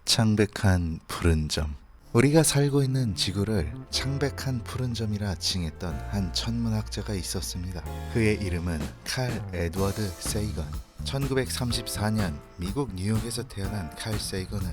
창백한 푸른 점. 우리가 살고 있는 지구를 창백한 푸른 점이라 칭했던 한 천문학자가 있었습니다. 그의 이름은 칼 에드워드 세이건. 1934년 미국 뉴욕에서 태어난 칼 세이건은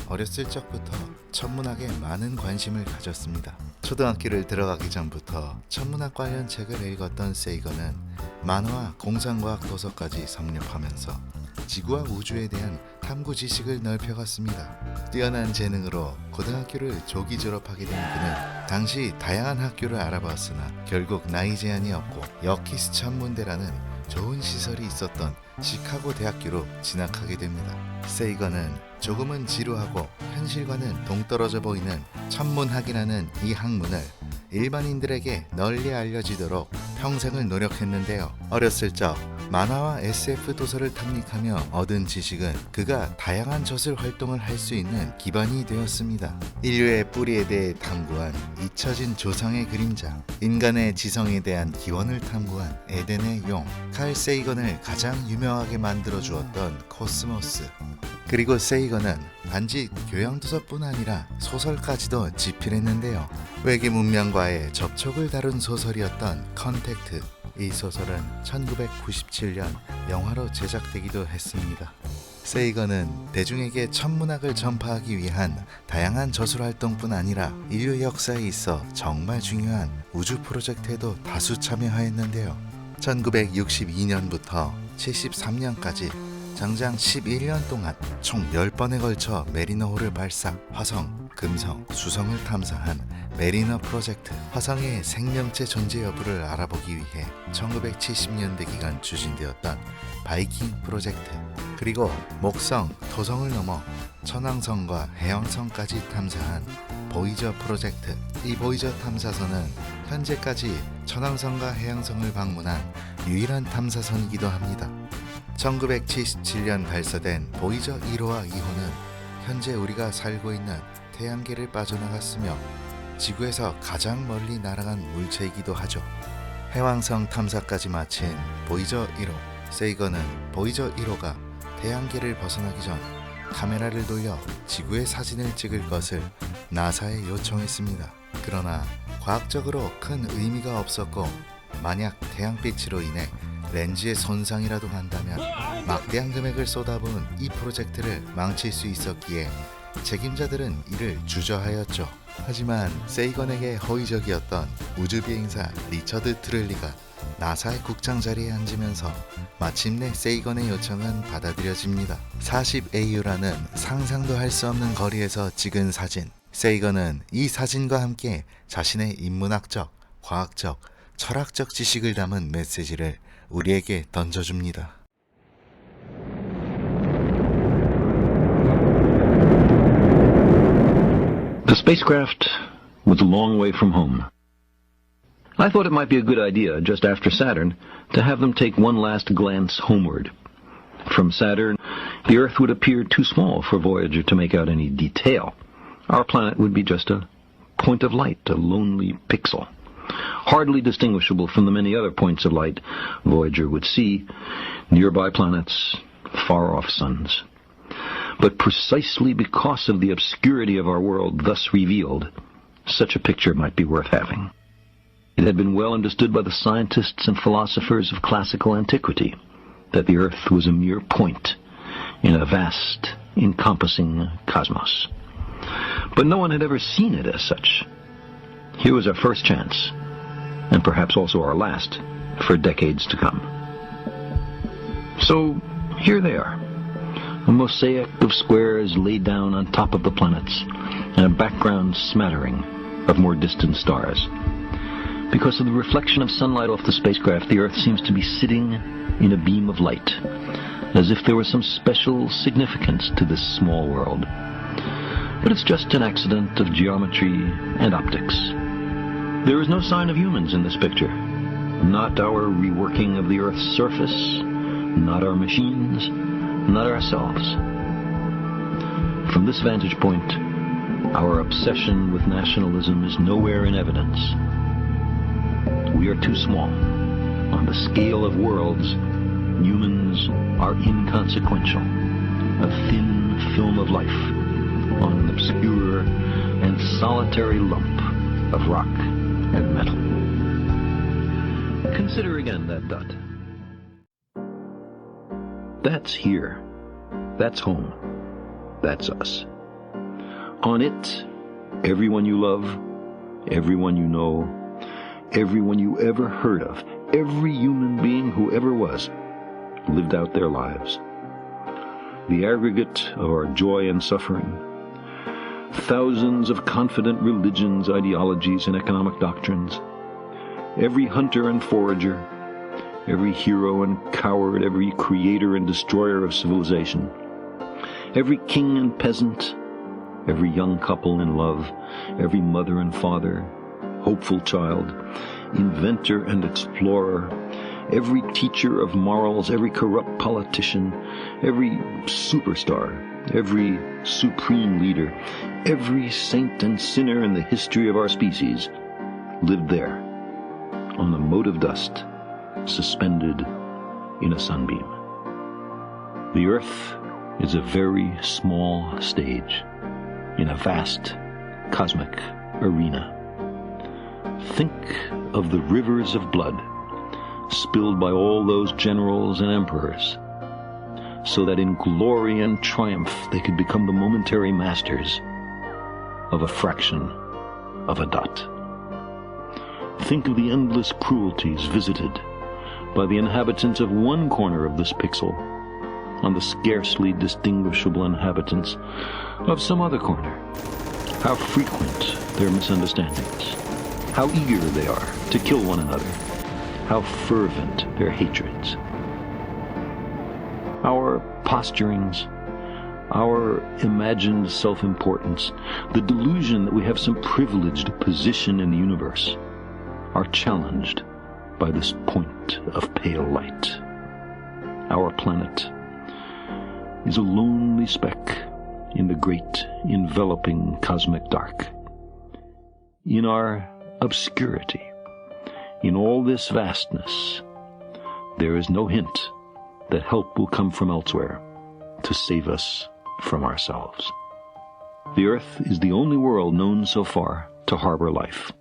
어렸을 적부터 천문학에 많은 관심을 가졌습니다. 초등학교를 들어가기 전부터 천문학 관련 책을 읽었던 세이건은 만화와 공상과학 도서까지 섭렵하면서 지구와 우주에 대한 탐구 지식을 넓혀갔습니다. 뛰어난 재능으로 고등학교를 조기 졸업하게 된 그는 당시 다양한 학교를 알아봤으나 결국 나이 제한이 없고 여키스 천문대라는 좋은 시설이 있었던 시카고 대학교로 진학하게 됩니다. 세이건은 조금은 지루하고 현실과는 동떨어져 보이는 천문학이라는 이 학문을 일반인들에게 널리 알려지도록 평생을 노력했는데요. 어렸을 적 만화와 SF 도서를 탐닉하며 얻은 지식은 그가 다양한 저술 활동을 할 수 있는 기반이 되었습니다. 인류의 뿌리에 대해 탐구한 잊혀진 조상의 그림자, 인간의 지성에 대한 기원을 탐구한 에덴의 용, 칼 세이건을 가장 유명하게 만들어 주었던 코스모스. 그리고 세이건은 단지 교양도서뿐 아니라 소설까지도 집필했는데요. 외계 문명과의 접촉을 다룬 소설이었던 컨택트. 이 소설은 1997년 영화로 제작되기도 했습니다. 세이건은 대중에게 천문학을 전파하기 위한 다양한 저술활동뿐 아니라 인류 역사에 있어 정말 중요한 우주 프로젝트에도 다수 참여하였는데요. 1962년부터 73년까지 장장 11년 동안 총 10번에 걸쳐 메리너호를 발사, 화성, 금성, 수성을 탐사한 메리너 프로젝트, 화성의 생명체 존재 여부를 알아보기 위해 1970년대 기간 추진되었던 바이킹 프로젝트, 그리고 목성, 토성을 넘어 천왕성과 해왕성까지 탐사한 보이저 프로젝트. 이 보이저 탐사선은 현재까지 천왕성과 해왕성을 방문한 유일한 탐사선이기도 합니다. 1977년 발사된 보이저 1호와 2호는 현재 우리가 살고 있는 태양계를 빠져나갔으며 지구에서 가장 멀리 날아간 물체이기도 하죠. 해왕성 탐사까지 마친 보이저 1호. 세이건은 보이저 1호가 태양계를 벗어나기 전 카메라를 돌려 지구의 사진을 찍을 것을 나사에 요청했습니다. 그러나 과학적으로 큰 의미가 없었고 만약 태양빛으로 인해 렌즈의 손상이라도 난다면 막대한 금액을 쏟아부은 이 프로젝트를 망칠 수 있었기에 책임자들은 이를 주저하였죠. 하지만 세이건에게 허위적이었던 우주비행사 리처드 트를리가 나사의 국장 자리에 앉으면서 마침내 세이건의 요청은 받아들여집니다. 40AU라는 상상도 할 수 없는 거리에서 찍은 사진. 세이건은 이 사진과 함께 자신의 인문학적, 과학적, 철학적 지식을 담은 메시지를 우리에게 던져줍니다. The spacecraft was a long way from home. I thought it might be a good idea, just after Saturn, to have them take one last glance homeward. From Saturn, the Earth would appear too small for Voyager to make out any detail. Our planet would be just a point of light, a lonely pixel, hardly distinguishable from the many other points of light Voyager would see, nearby planets, far-off suns. But precisely because of the obscurity of our world thus revealed, such a picture might be worth having. It had been well understood by the scientists and philosophers of classical antiquity that the Earth was a mere point in a vast, encompassing cosmos. But no one had ever seen it as such. Here was our first chance, and perhaps also our last, for decades to come. So, here they are, a mosaic of squares laid down on top of the planets, and a background smattering of more distant stars. Because of the reflection of sunlight off the spacecraft, the Earth seems to be sitting in a beam of light, as if there was some special significance to this small world. But it's just an accident of geometry and optics. There is no sign of humans in this picture. Not our reworking of the Earth's surface, not our machines, not ourselves. From this vantage point, our obsession with nationalism is nowhere in evidence. We are too small. On the scale of worlds, humans are inconsequential, a thin film of life, on an obscure and solitary lump of rock and metal. Consider again that dot. That's here. That's home. That's us. On it, everyone you love, everyone you know, everyone you ever heard of, every human being who ever was, lived out their lives. The aggregate of our joy and suffering, thousands of confident religions, ideologies, and economic doctrines, every hunter and forager, every hero and coward, every creator and destroyer of civilization, every king and peasant, every young couple in love, every mother and father, hopeful child, inventor and explorer, every teacher of morals, every corrupt politician, every superstar, every supreme leader, every saint and sinner in the history of our species lived there, on a mote of dust, suspended in a sunbeam. The earth is a very small stage in a vast cosmic arena. Think of the rivers of blood spilled by all those generals and emperors, so that in glory and triumph they could become the momentary masters of a fraction of a dot. Think of the endless cruelties visited by the inhabitants of one corner of this pixel on the scarcely distinguishable inhabitants of some other corner. How frequent their misunderstandings, how eager they are to kill one another, how fervent their hatreds. Our posturings, our imagined self-importance, the delusion that we have some privileged position in the universe, are challenged by this point of pale light. Our planet is a lonely speck in the great enveloping cosmic dark. In our obscurity, in all this vastness, there is no hint that help will come from elsewhere to save us from ourselves. The Earth is the only world known so far to harbor life.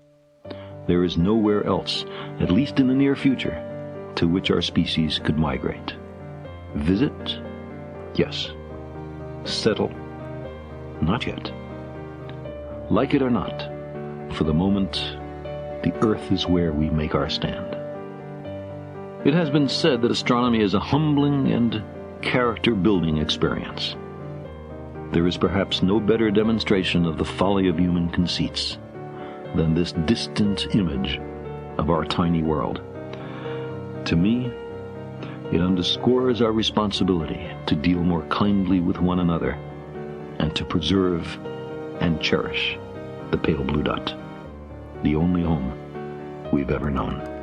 There is nowhere else, at least in the near future, to which our species could migrate. Visit? Yes. Settle? Not yet. Like it or not, for the moment, the Earth is where we make our stand. It has been said that astronomy is a humbling and character-building experience. There is perhaps no better demonstration of the folly of human conceits than this distant image of our tiny world. To me, it underscores our responsibility to deal more kindly with one another and to preserve and cherish the pale blue dot, the only home we've ever known.